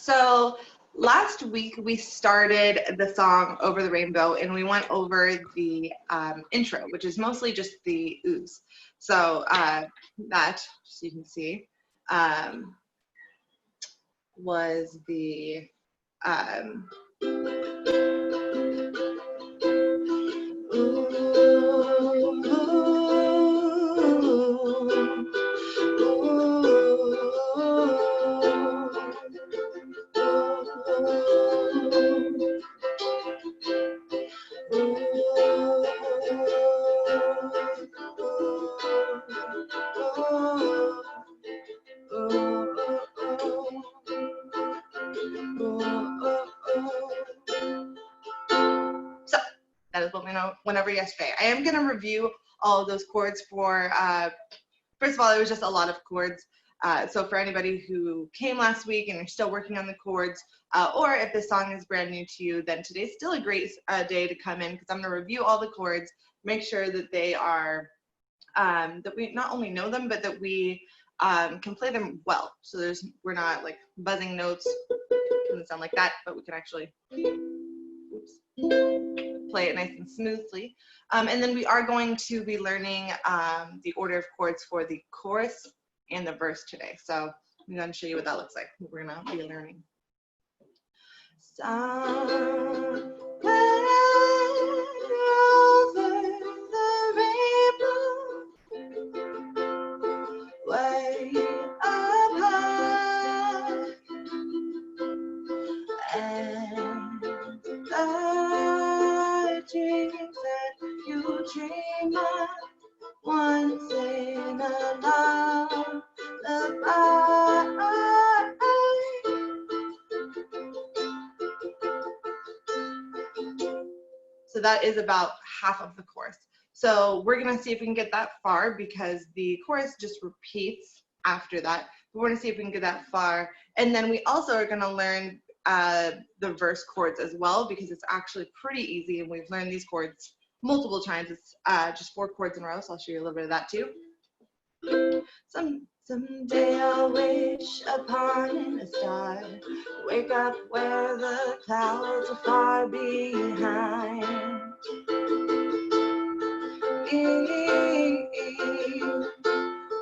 So last week we started the song Over the Rainbow and we went over the intro, which is mostly just the ooze. So that, so you can see, was the So that is what we went over yesterday. I am going to review all of those chords for, first of all, it was just a lot of chords. So for anybody who came last week and you're still working on the chords, or if this song is brand new to you, then today's still a great day to come in because I'm going to review all the chords, make sure that they are, that we not only know them, but that we can play them well. So we're not like buzzing notes, it doesn't sound like that, but we can actually play it nice and smoothly. And then we are going to be learning the order of chords for the chorus and the verse today. So I'm going to show you what that looks like. We're going to be learning. Somewhere over the rainbow, way up high, and the dreams that you dream of once in a lullaby. So that is about half of the chorus. So we're going to see if we can get that far because the chorus just repeats after that. We're going to see if we can get that far. And then we also are going to learn the verse chords as well because it's actually pretty easy and we've learned these chords multiple times. It's just 4 chords in a row, so I'll show you a little bit of that too. Someday I'll wish upon a star, wake up where the clouds are far behind,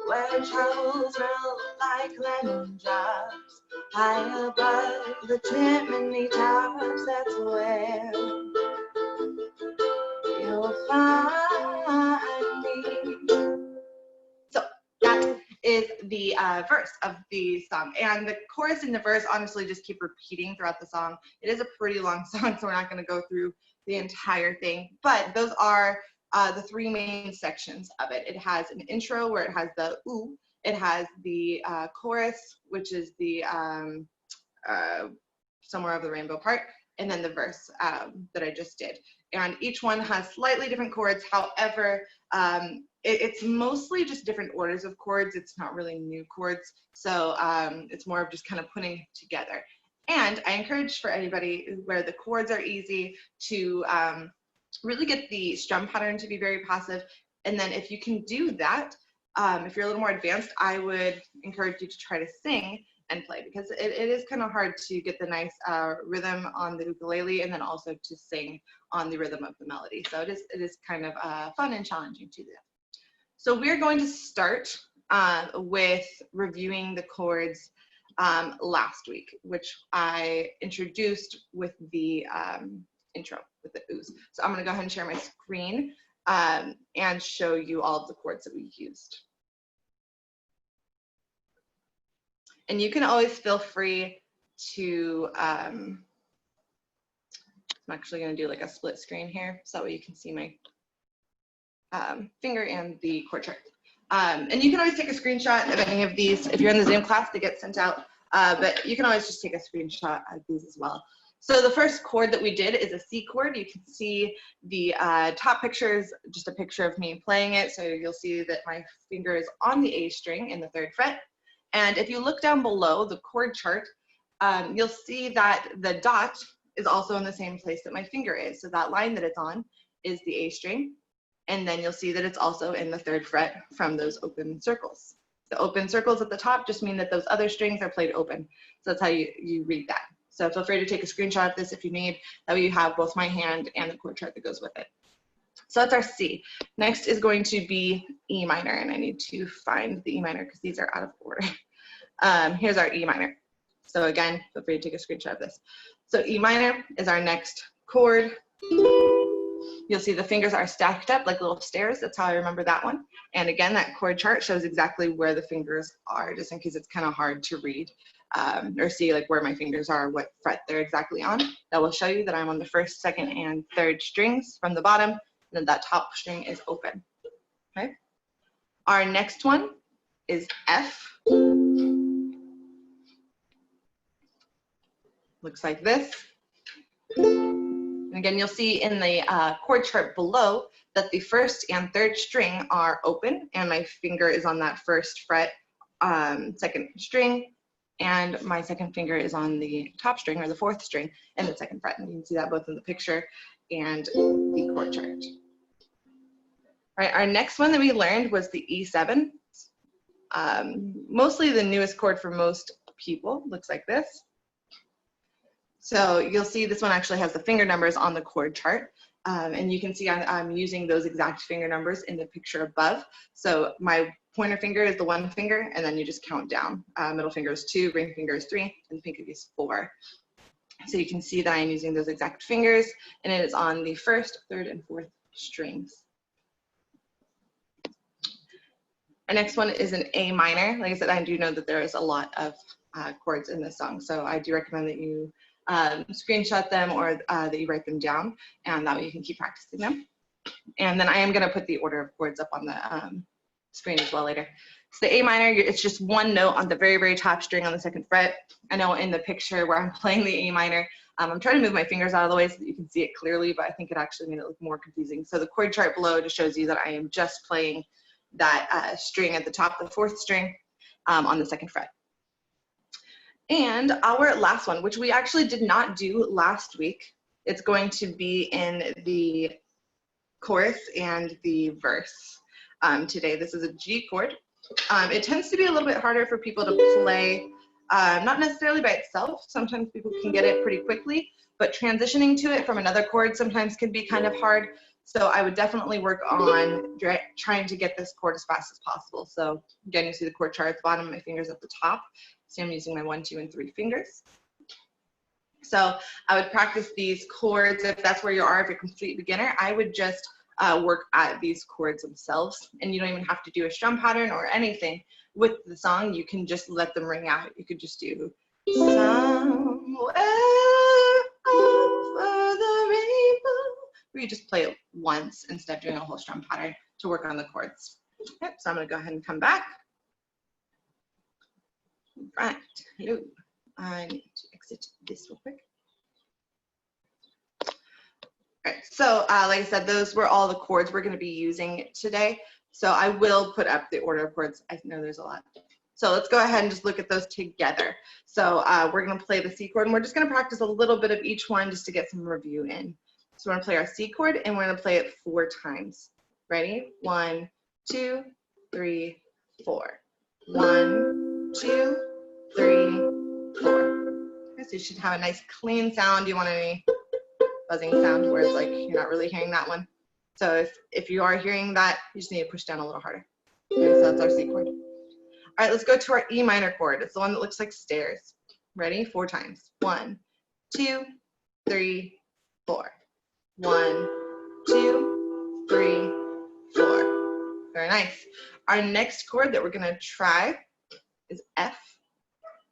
where troubles melt like lemon drops, high above the chimney tops. That's where you'll find me. So that is the verse of the song, and the chorus and the verse honestly just keep repeating throughout the song. It is a pretty long song, so we're not going to go through the entire thing, but those are the 3 main sections of it. It has an intro where it has the ooh, it has the chorus, which is the somewhere over the rainbow part, and then the verse that I just did. And each one has slightly different chords. However, it's mostly just different orders of chords. It's not really new chords. So it's more of just kind of putting together. And I encourage for anybody where the chords are easy to really get the strum pattern to be very passive. And then if you can do that, if you're a little more advanced, I would encourage you to try to sing and play because it is kind of hard to get the nice rhythm on the ukulele and then also to sing on the rhythm of the melody. So it is kind of fun and challenging to do. So we're going to start with reviewing the chords last week, which I introduced with the intro, with the ooze. So I'm going to go ahead and share my screen and show you all of the chords that we used. And you can always feel free to, I'm actually going to do like a split screen here so that way you can see my finger and the chord chart. And you can always take a screenshot of any of these. If you're in the Zoom class, they get sent out, but you can always just take a screenshot of these as well. So the first chord that we did is a C chord. You can see the top picture is just a picture of me playing it. So you'll see that my finger is on the A string in the 3rd fret. And if you look down below the chord chart, you'll see that the dot is also in the same place that my finger is. So that line that it's on is the A string. And then you'll see that it's also in the 3rd fret from those open circles. The open circles at the top just mean that those other strings are played open. So that's how you read that. So feel free to take a screenshot of this if you need. That way you have both my hand and the chord chart that goes with it. So that's our C. Next is going to be E minor, and I need to find the E minor because these are out of order. Here's our E minor. So again, feel free to take a screenshot of this. So E minor is our next chord. You'll see the fingers are stacked up like little stairs. That's how I remember that one. And again, that chord chart shows exactly where the fingers are, just in case it's kind of hard to read or see like where my fingers are, what fret they're exactly on. That will show you that I'm on the first, second, and third strings from the bottom, and then that top string is open. Okay. Our next one is F. Looks like this. And again, you'll see in the chord chart below that the first and third string are open, and my finger is on that first fret, second string, and my second finger is on the top string or the fourth string and the second fret. And you can see that both in the picture and the chord chart. All right, our next one that we learned was the E7. Mostly the newest chord for most people. Looks like this. So you'll see this one actually has the finger numbers on the chord chart. And you can see I'm using those exact finger numbers in the picture above. So my pointer finger is the one finger, and then you just count down. Middle finger is 2, ring finger is 3, and pinky is 4. So you can see that I'm using those exact fingers, and it is on the first, third, and fourth strings. Our next one is an A minor. Like I said, I do know that there is a lot of chords in this song, so I do recommend that you screenshot them or that you write them down, and that way you can keep practicing them. And then I am going to put the order of chords up on the screen as well later. So the A minor, it's just one note on the very, very top string on the second fret. I know in the picture where I'm playing the A minor, I'm trying to move my fingers out of the way so that you can see it clearly, but I think it actually made it look more confusing. So the chord chart below just shows you that I am just playing that string at the top, the fourth string, on the second fret. And our last one, which we actually did not do last week, it's going to be in the chorus and the verse today. This is a G chord. It tends to be a little bit harder for people to play, not necessarily by itself. Sometimes people can get it pretty quickly, but transitioning to it from another chord sometimes can be kind of hard. So I would definitely work on trying to get this chord as fast as possible. So again, you see the chord chart at the bottom, my fingers at the top. So I'm using my 1, 2, and 3 fingers. So I would practice these chords. If that's where you are, if you're a complete beginner, I would just work at these chords themselves. And you don't even have to do a strum pattern or anything with the song. You can just let them ring out. You could just do somewhere over the rainbow, where you just play it once instead of doing a whole strum pattern to work on the chords. Yep, so I'm going to go ahead and come back. Right, hello. I need to exit this real quick. All right, so like I said, those were all the chords we're going to be using today. So I will put up the order of chords. I know there's a lot. So let's go ahead and just look at those together. So we're going to play the C chord, and we're just going to practice a little bit of each one just to get some review in. So we're going to play our C chord, and we're going to play it 4 times. Ready? 1, 2, 3, 4. 1, 2, 3, 4. Okay, so you should have a nice clean sound. Do you want any buzzing sound where it's like you're not really hearing that one? So if you are hearing that, you just need to push down a little harder. Okay, so that's our C chord. All right, let's go to our E minor chord. It's the one that looks like stairs. Ready? 4 times. 1, 2, 3, 4. 1, 2, 3, 4. Very nice. Our next chord that we're going to try is F.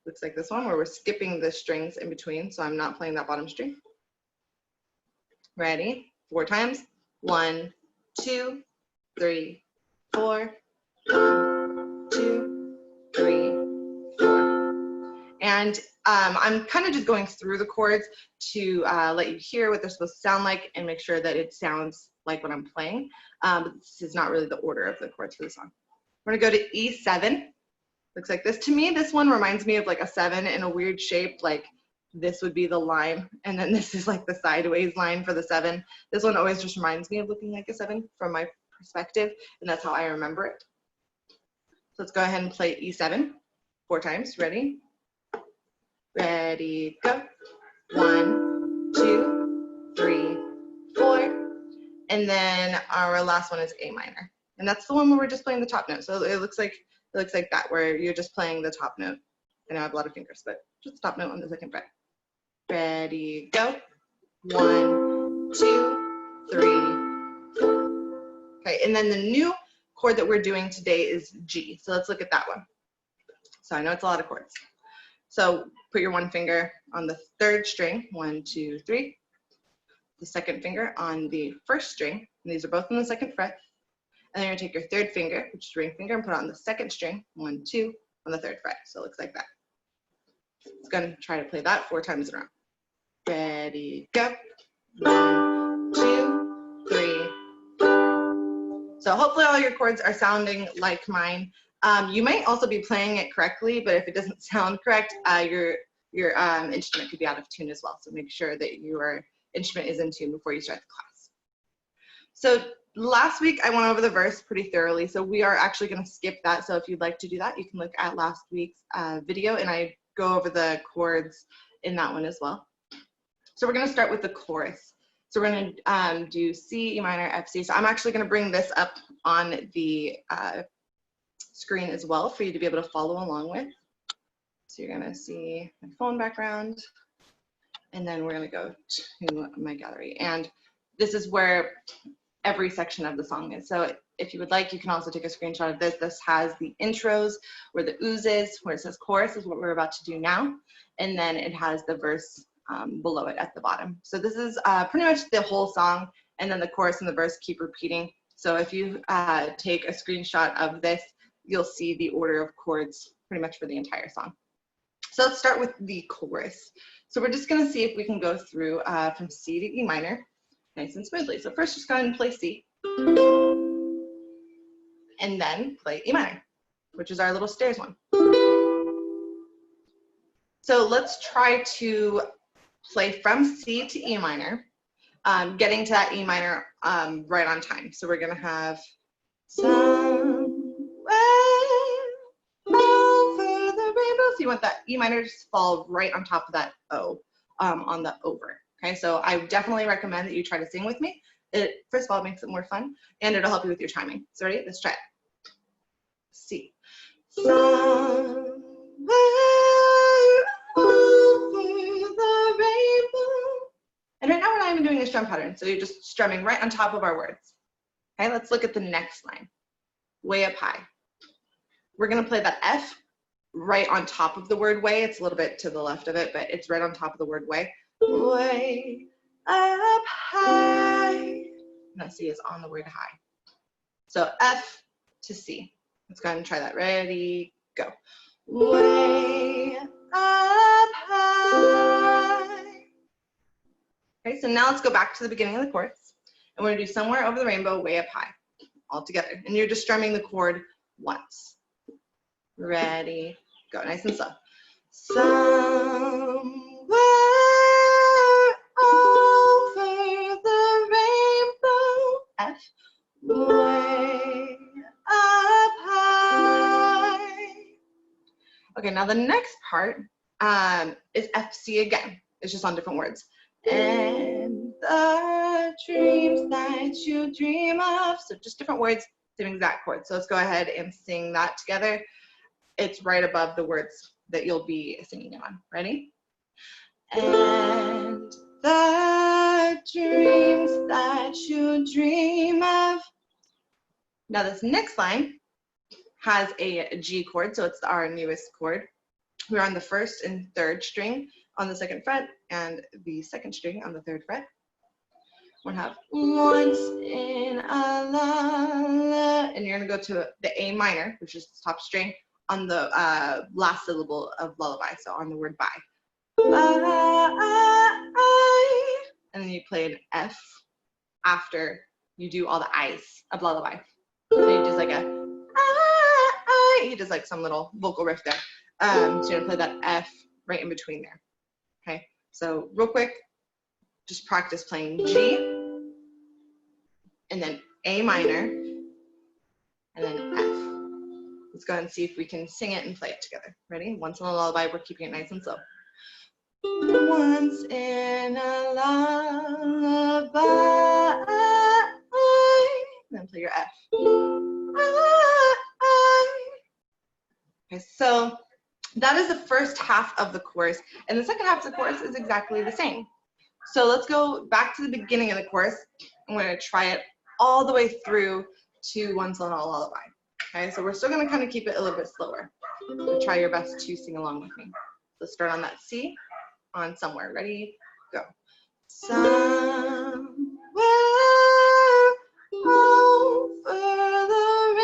Looks like this one, where we're skipping the strings in between, so I'm not playing that bottom string. Ready? 4 times. 1, 2, 3, 4. 1, 2, 3, 4. And I'm kind of just going through the chords to let you hear what they're supposed to sound like and make sure that it sounds like what I'm playing. But this is not really the order of the chords for the song. We're going to go to E7. Looks like this. To me, this one reminds me of like a 7 in a weird shape. Like this would be the line, and then this is like the sideways line for the 7. This one always just reminds me of looking like a 7 from my perspective, and that's how I remember it. let's go ahead and play E7 4 times. Ready? Ready, go. 1, 2, 3, 4. And then our last one is A minor. And that's the one where we're just playing the top note. So it looks like that, where you're just playing the top note. I know I have a lot of fingers, but just the top note on the second fret. Ready, go. 1, 2, 3, 4. Okay, and then the new chord that we're doing today is G. So let's look at that one. So I know it's a lot of chords. So put your one finger on the third string, 1, 2, 3. The second finger on the first string, and these are both on the second fret. And then you're gonna take your third finger, which is ring finger, and put it on the second string, 1, 2, on the third fret. So it looks like that. It's gonna try to play that 4 times in a row. Ready, go. 1, 2, 3. So hopefully all your chords are sounding like mine. You might also be playing it correctly, but if it doesn't sound correct, your instrument could be out of tune as well. So make sure that your instrument is in tune before you start the class. So last week I went over the verse pretty thoroughly, so we are actually going to skip that. So if you'd like to do that, you can look at last week's video, and I go over the chords in that one as well. So we're going to start with the chorus. So we're going to do C, E minor, F, C. So I'm actually going to bring this up on the screen as well for you to be able to follow along with. So you're going to see my phone background, and then we're going to go to my gallery. And this is where every section of the song is. So if you would like, you can also take a screenshot of this. This has the intros, where the ooze is, where it says chorus is what we're about to do now. And then it has the verse below it at the bottom. So this is pretty much the whole song, and then the chorus and the verse keep repeating. So if you take a screenshot of this, you'll see the order of chords pretty much for the entire song. So let's start with the chorus. So we're just going to see if we can go through from C to E minor nice and smoothly. So first just go ahead and play C, and then play E minor, which is our little stairs one. So let's try to play from C to E minor, getting to that E minor right on time. So we're going to have somewhere over the rainbow. So you want that E minor to fall right on top of that O on the over. Okay, so I definitely recommend that you try to sing with me. It, first of all, makes it more fun, and it'll help you with your timing. So ready? Let's try it. C. Somewhere over the rainbow. And right now we're not even doing a strum pattern, so you're just strumming right on top of our words. Okay, let's look at the next line. Way up high. We're gonna play that F right on top of the word way. It's a little bit to the left of it, but it's right on top of the word way. Way up high. And that C is on the word high. So F to C. Let's go ahead and try that. Ready, go. Way up high. Okay, so now let's go back to the beginning of the chorus. And we're gonna do somewhere over the rainbow, way up high, all together. And you're just strumming the chord once. Ready, go, nice and slow. Somewhere over the rainbow, F, way up high. Okay, now the next part is F, C again. It's just on different words. And the dreams that you dream of. So just different words, same exact chord. So let's go ahead and sing that together. It's right above the words that you'll be singing it on. Ready? And the dreams that you dream of. Now this next line has a G chord, so it's our newest chord. We're on the first and third string on the second fret, and the second string on the third fret. We're gonna have once in a la, and you're gonna go to the A minor, which is the top string, on the last syllable of lullaby, so on the word bye. And then you play an F after you do all the I's of lullaby. So you just like a you just like some little vocal riff there. So you're gonna play that F right in between there. Okay, so real quick, just practice playing G, and then A minor, and then F. Let's go ahead and see if we can sing it and play it together. Ready? Once in a lullaby, we're keeping it nice and slow. Once in a lullaby. Then play your F. Okay, so that is the first half of the chorus, and the second half of the chorus is exactly the same. So let's go back to the beginning of the chorus. I'm going to try it all the way through to Once in a Lullaby. Okay, so we're still going to kind of keep it a little bit slower. So try your best to sing along with me. Let's start on that C, on Somewhere. Ready? Go. Somewhere over the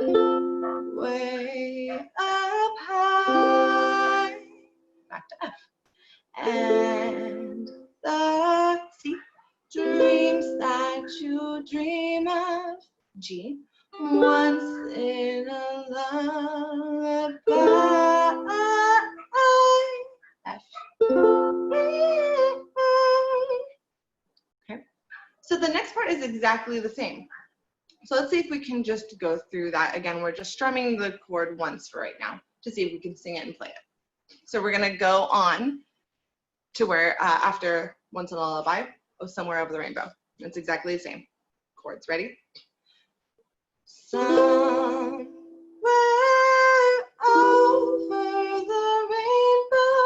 rainbow, way up high. Back to F. And the C, dreams that you dream of. G, once in a lullaby. F. Okay. So the next part is exactly the same. So let's see if we can just go through that. Again, we're just strumming the chord once for right now to see if we can sing it and play it. So we're going to go on to where after Once in a Lullaby, oh, Somewhere Over the Rainbow. It's exactly the same chords. Ready? Somewhere over the rainbow,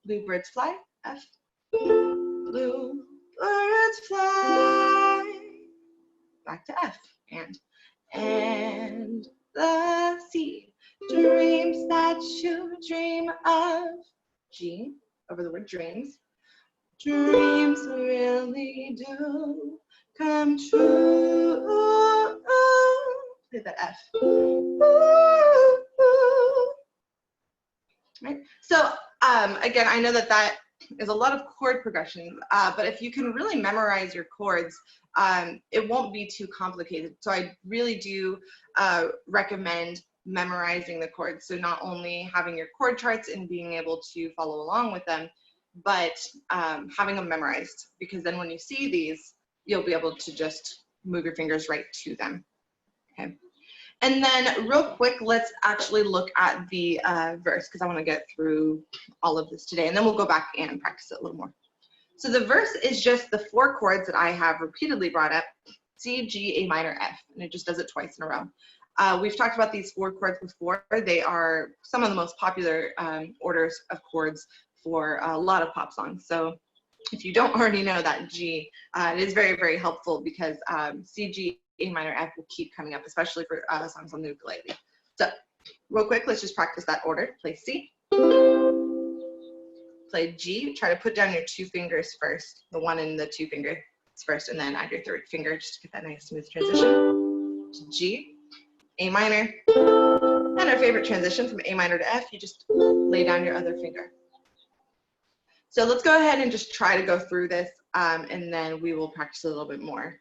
bluebirds fly. F. Bluebirds fly. Back to F. And the C, dreams that you dream of. G, over the word dreams. Dreams really do come true. Play that F. Right. So again, I know that is a lot of chord progressions, but if you can really memorize your chords, it won't be too complicated. So I really do recommend memorizing the chords. So not only having your chord charts and being able to follow along with them, but having them memorized, because then when you see these, you'll be able to just move your fingers right to them. Okay. And then real quick, let's actually look at the verse, because I want to get through all of this today, and then we'll go back and practice it a little more. So the verse is just the 4 chords that I have repeatedly brought up: C, G, A minor, F, and it just does it twice in a row. We've talked about these 4 chords before. They are some of the most popular orders of chords for a lot of pop songs. So if you don't already know that G, it is very, very helpful, because C, G, A minor, F will keep coming up, especially for songs on the ukulele. So real quick, let's just practice that order. Play C, play G. Try to put down your 2 fingers first, the 1 and the 2 fingers first, and then add your 3rd finger just to get that nice smooth transition. To G, A minor, and our favorite transition from A minor to F, you just lay down your other finger. So let's go ahead and just try to go through this, and then we will practice a little bit more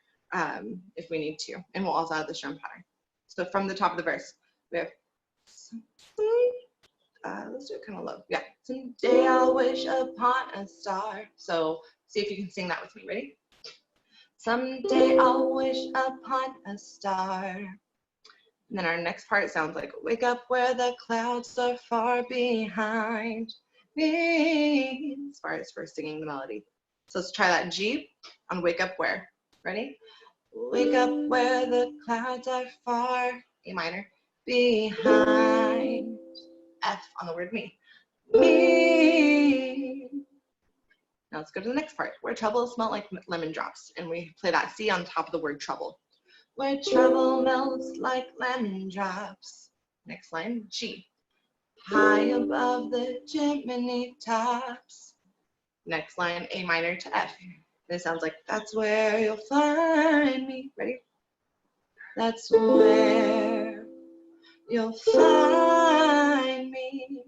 if we need to, and we'll also add the strum pattern. So from the top of the verse, we have, let's do it kind of low. Yeah. Someday I'll wish upon a star. So see if you can sing that with me. Ready? Someday I'll wish upon a star. And then our next part sounds like, wake up where the clouds are far behind me, as far as for singing the melody. So let's try that G on wake up where. Ready? Wake up where the clouds are far, A minor, behind, F on the word me. Me. Now let's go to the next part, where trouble smelt like lemon drops, and we play that C on top of the word trouble. Where trouble melts like lemon drops. Next line, G. High above the chimney tops. Next line, A minor to F. And it sounds like, that's where you'll find me. Ready? That's where you'll find me.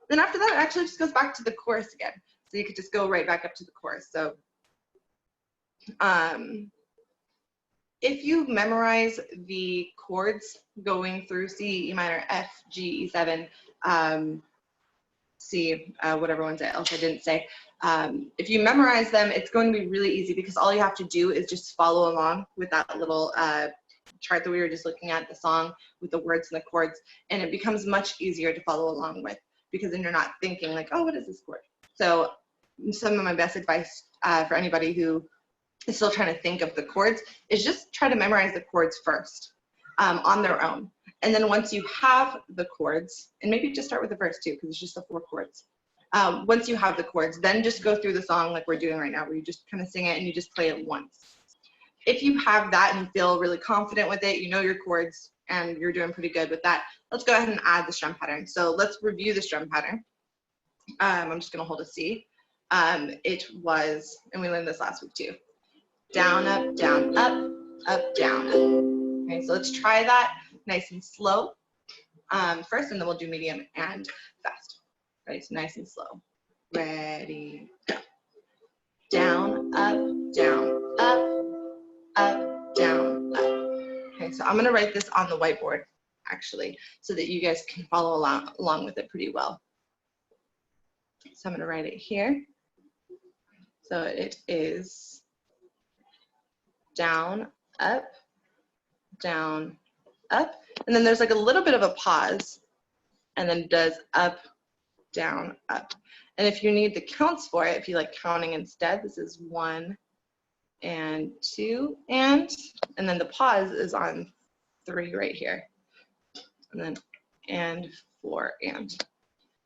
Then after that, it actually just goes back to the chorus again. So you could just go right back up to the chorus. So if you memorize the chords going through C, E minor, F, G, E7, C, whatever ones else I didn't say, if you memorize them, it's going to be really easy, because all you have to do is just follow along with that little chart that we were just looking at, the song with the words and the chords, and it becomes much easier to follow along with, because then you're not thinking like, oh, what is this chord? So some of my best advice for anybody who is still trying to think of the chords is just try to memorize the chords first on their own. And then once you have the chords, and maybe just start with the verse too, because it's just the 4 chords. Once you have the chords, then just go through the song like we're doing right now, where you just kind of sing it and you just play it once. If you have that and feel really confident with it, you know your chords, and you're doing pretty good with that, let's go ahead and add the strum pattern. So let's review the strum pattern. I'm just going to hold a C. It was, and we learned this last week too, down, up, down, up, down, up. Okay, so let's try that nice and slow first, and then we'll do medium and fast. Right, so nice and slow. Ready, go. Down, up, down, up, down, up. Okay, so I'm going to write this on the whiteboard, actually, so that you guys can follow along with it pretty well. So I'm going to write it here. So it is down, up, and then there's like a little bit of a pause, and then does up, down, up. And if you need the counts for it, if you like counting instead, this is 1 and 2 and then the pause is on 3 right here, and then 4 and.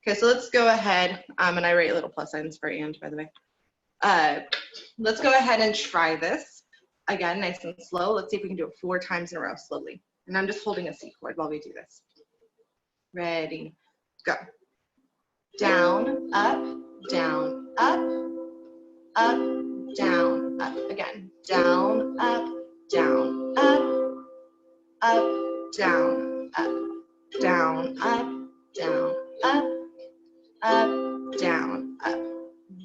Okay, so let's go ahead, and I write little plus signs for and, by the way. Let's go ahead and try this again, nice and slow. Let's see if we can do it 4 times in a row slowly. And I'm just holding a C chord while we do this. Ready, go. Down, up, down, up, down, up. Again, down, up, down, up, down, up, down, up, down, up, down, up.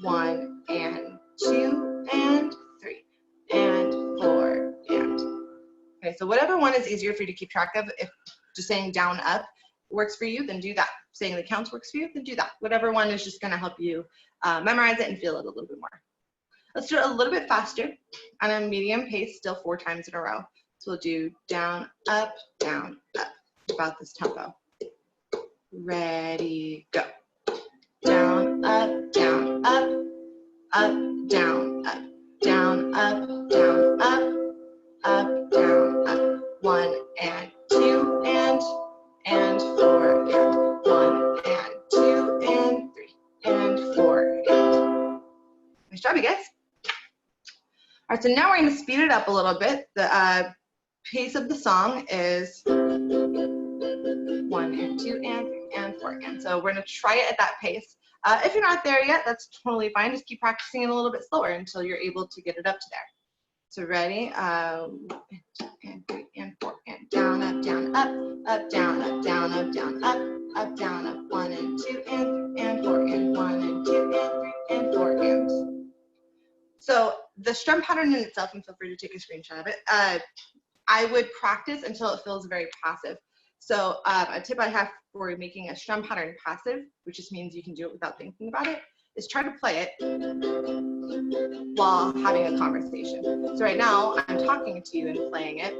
1 and 2 and 3 and 4 and. Okay, so whatever one is easier for you to keep track of, if just saying down, up works for you, then do that. Saying the counts works for you, then do that. Whatever one is just going to help you memorize it and feel it a little bit more. Let's do it a little bit faster on a medium pace, still 4 times in a row. So we'll do down, up, about this tempo. Ready, go. Down, up, down, up, down, up, down, up, down, up, down, up. 1 and 2 and 4 and 1 and 2 and 3 and 4 and. Nice job, you guys. All right, so now we're going to speed it up a little bit. The pace of the song is 1 and 2 and 3 and 4 and. So we're going to try it at that pace. If you're not there yet, that's totally fine. Just keep practicing it a little bit slower until you're able to get it up to there. So ready? 1 and 2 and 3 and 4 and down, up, down, up, down, up, down, up, down, up, down, up. 1 and 2 and 3 and 4 and 1 and 2 and 3 and 4 and. So the strum pattern in itself, and feel free to take a screenshot of it, I would practice until it feels very passive. So a tip I have for making a strum pattern passive, which just means you can do it without thinking about it, is try to play it while having a conversation. So right now I'm talking to you and playing it,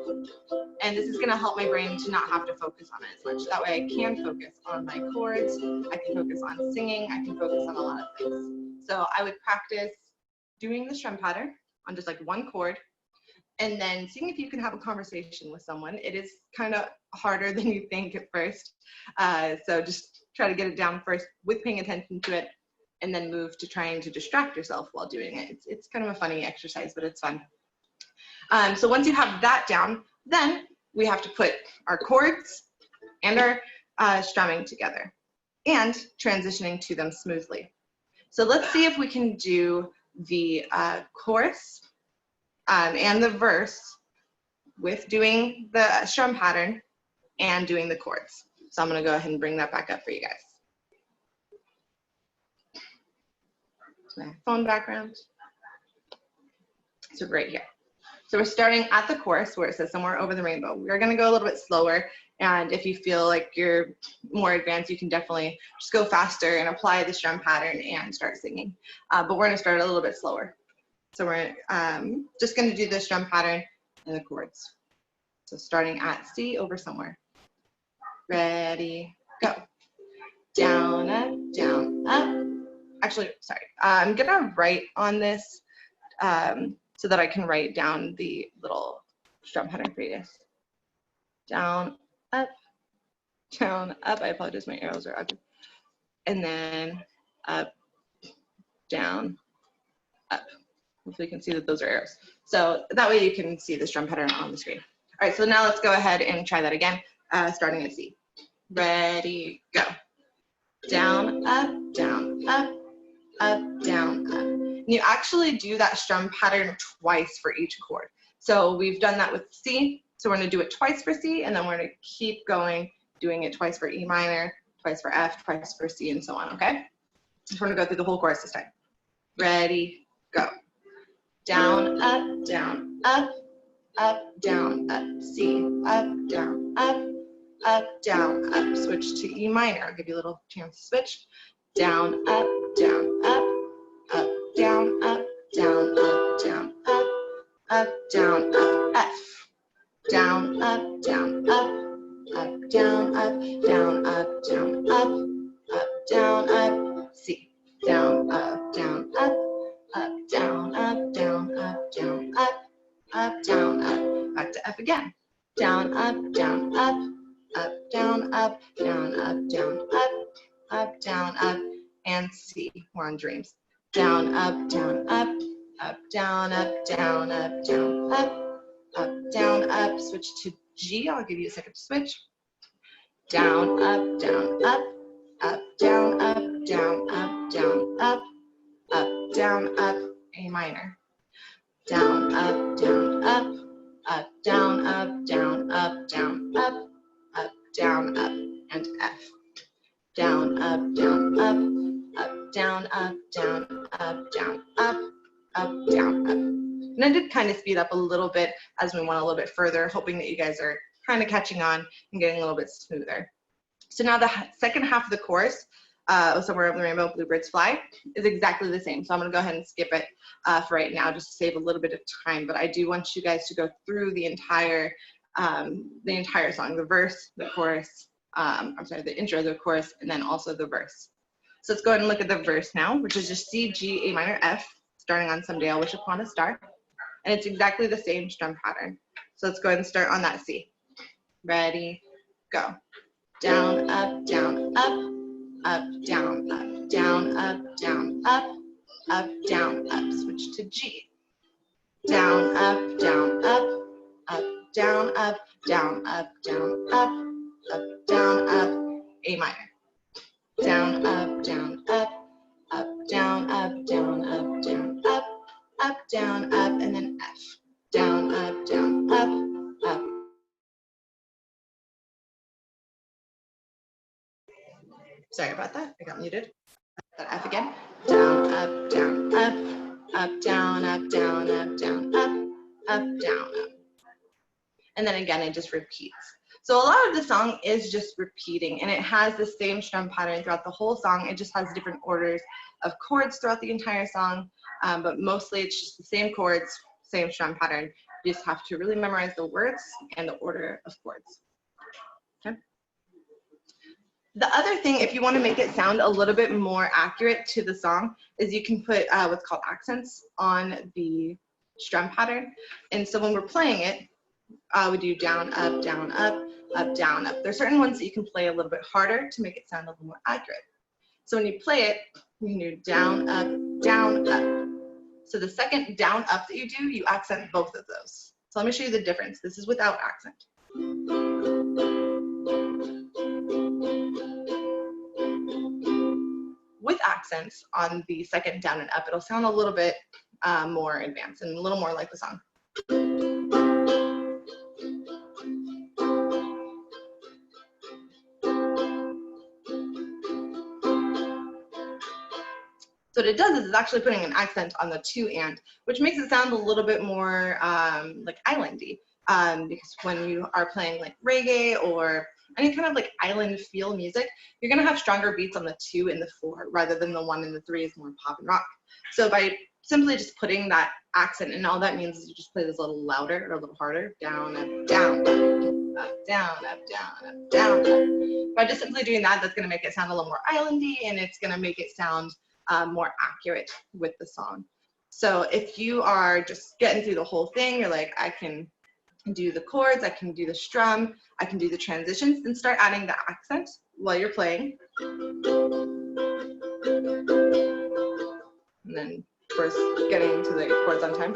and this is going to help my brain to not have to focus on it as much. That way I can focus on my chords, I can focus on singing, I can focus on a lot of things. So I would practice doing the strum pattern on just like 1 chord, and then seeing if you can have a conversation with someone. It is kind of harder than you think at first. So just try to get it down first with paying attention to it, and then move to trying to distract yourself while doing it. It's kind of a funny exercise, but it's fun. So once you have that down, then we have to put our chords and our strumming together and transitioning to them smoothly. So let's see if we can do the chorus and the verse with doing the strum pattern and doing the chords. So I'm going to go ahead and bring that back up for you guys. My phone background. So right here. So we're starting at the chorus where it says somewhere over the rainbow. We're going to go a little bit slower, and if you feel like you're more advanced, you can definitely just go faster and apply the strum pattern and start singing. But we're going to start a little bit slower. So we're just going to do the strum pattern and the chords. So starting at C over somewhere. Ready, go. Down, up, down, up. Actually, sorry. I'm gonna write on this so that I can write down the little strum pattern for you guys. Down, up, down, up. I apologize, my arrows are ugly. And then up, down, up. Hopefully you can see that those are arrows. So that way you can see the strum pattern on the screen. All right, so now let's go ahead and try that again, starting at C. Ready, go. Down, up, down, up, down, up. And you actually do that strum pattern twice for each chord. So we've done that with C, so we're gonna do it twice for C, and then we're gonna keep going, doing it twice for E minor, twice for F, twice for C, and so on, okay? So we're gonna go through the whole chorus this time. Ready, go. Down, up, down, up, down, up, C, up, down, up, down, up. Switch to E minor. I'll give you a little chance to switch. Down, up, down, up, down, up, down, up, down, up, down, up, F. Down, up, down, up, down, up, down, up, down, up, down, up, C. Down, up, down, up, down, up, down, up, down, up, down, up. Back to F again. Down, up, down, up, down, up, down, up, down, up, down, up, and C. We're on dreams. Down, up, down, up, down, up, down, up, down, up, down, up. Switch to G. I'll give you a second to switch. Down, up, down, up, down, up, down, up, down, up, down, up, A minor. Down, up, down, up, down, up, down, up, down, up, down, up, and F. Down, up, down, up, down, up, down, down, down, up. And I did kind of speed up a little bit as we went a little bit further, hoping that you guys are kind of catching on and getting a little bit smoother. So now the second half of the chorus, Somewhere Over the Rainbow, Bluebirds Fly, is exactly the same. So I'm going to go ahead and skip it for right now just to save a little bit of time. But I do want you guys to go through the entire song, the verse, the chorus, the intro, the chorus, and then also the verse. So let's go ahead and look at the verse now, which is just C, G, A minor, F, starting on Someday I'll Wish Upon a Star. And it's exactly the same strum pattern. So let's go ahead and start on that C. Ready, go. Down, up, down, up, down, up, down, up, down, up, down, up. Switch to G. Down, up, down, up, down, up, down, up, down, up, down, up, A minor. Down, up, down, up, down, up, down, up, down, up, down, up, and then F. Down, up, down, up. Sorry about that, I got muted. That F again. Down, up, down, up, down, up, down, up, down, up, down, up. And then again, it just repeats. So a lot of the song is just repeating, and it has the same strum pattern throughout the whole song. It just has different orders of chords throughout the entire song, but mostly it's just the same chords, same strum pattern. You just have to really memorize the words and the order of chords. Okay. The other thing, if you want to make it sound a little bit more accurate to the song, is you can put what's called accents on the strum pattern. And so when we're playing it, we do down, up, down, up, down, up. There's certain ones that you can play a little bit harder to make it sound a little more accurate. So when you play it, you can do down, up, down, up. So the second down, up that you do, you accent both of those. So let me show you the difference. This is without accent. With accents on the second down and up, it'll sound a little bit more advanced and a little more like the song. So what it does is it's actually putting an accent on the to and, which makes it sound a little bit more like islandy. Because when you are playing like reggae or any kind of like island feel music, you're gonna have stronger beats on the 2 and the 4 rather than the 1 and the 3 is more pop and rock. So by simply just putting that accent, and all that means is you just play this a little louder or a little harder, down, up, down, up, down, up, down, up, down, up. By just simply doing that, that's going to make it sound a little more islandy, and it's going to make it sound more accurate with the song. So if you are just getting through the whole thing, you're like, I can do the chords, I can do the strum, I can do the transitions, then start adding the accent while you're playing. And then, of course, getting to the chords on time.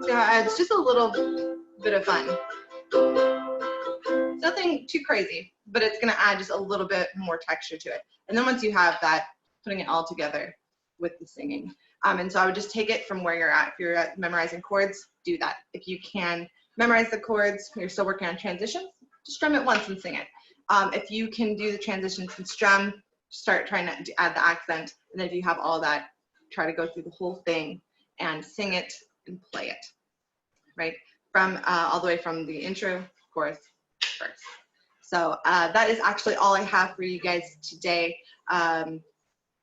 So it's just a little bit of fun. Nothing too crazy, but it's going to add just a little bit more texture to it. And then once you have that, putting it all together with the singing. And so I would just take it from where you're at. If you're at memorizing chords, do that. If you can memorize the chords, you're still working on transitions, just strum it once and sing it. If you can do the transitions and strum, start trying to add the accent. And then if you have all that, try to go through the whole thing and sing it and play it, right? From all the way from the intro, chorus, verse. So that is actually all I have for you guys today.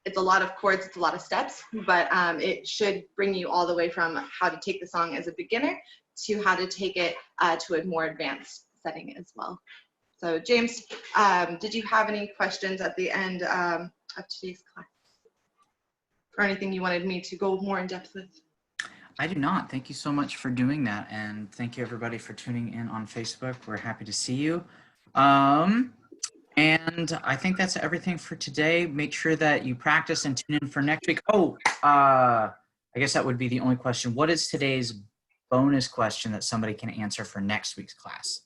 It's a lot of chords, it's a lot of steps, but it should bring you all the way from how to take the song as a beginner to how to take it to a more advanced setting as well. So James, did you have any questions at the end of today's class? Or anything you wanted me to go more in depth with? I do not. Thank you so much for doing that. And thank you everybody for tuning in on Facebook. We're happy to see you. And I think that's everything for today. Make sure that you practice and tune in for next week. Oh, I guess that would be the only question. What is today's bonus question that somebody can answer for next week's class?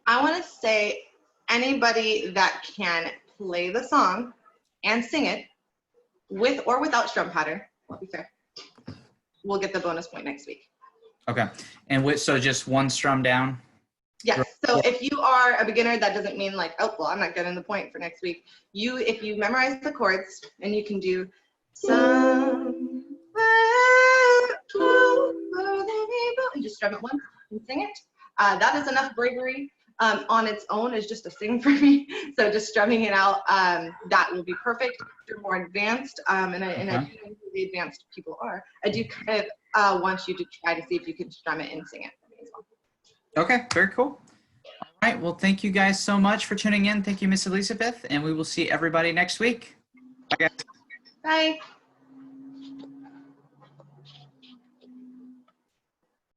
I want to say anybody that can play the song and sing it with or without strum pattern, I'll be fair, we'll get the bonus point next week. Okay. And so just one strum down? Yes. So if you are a beginner, that doesn't mean like, oh, well, I'm not getting the point for next week. If you memorize the chords and you can do some and just strum it once and sing it, that is enough bravery on its own is just a sing for me. So just strumming it out, that will be perfect. If you're more advanced, and I do know who the advanced people are, I do kind of want you to try to see if you can strum it and sing it for me as well. Okay, very cool. All right, well, thank you guys so much for tuning in. Thank you, Miss Elizabeth, and we will see everybody next week. Bye, guys. Bye.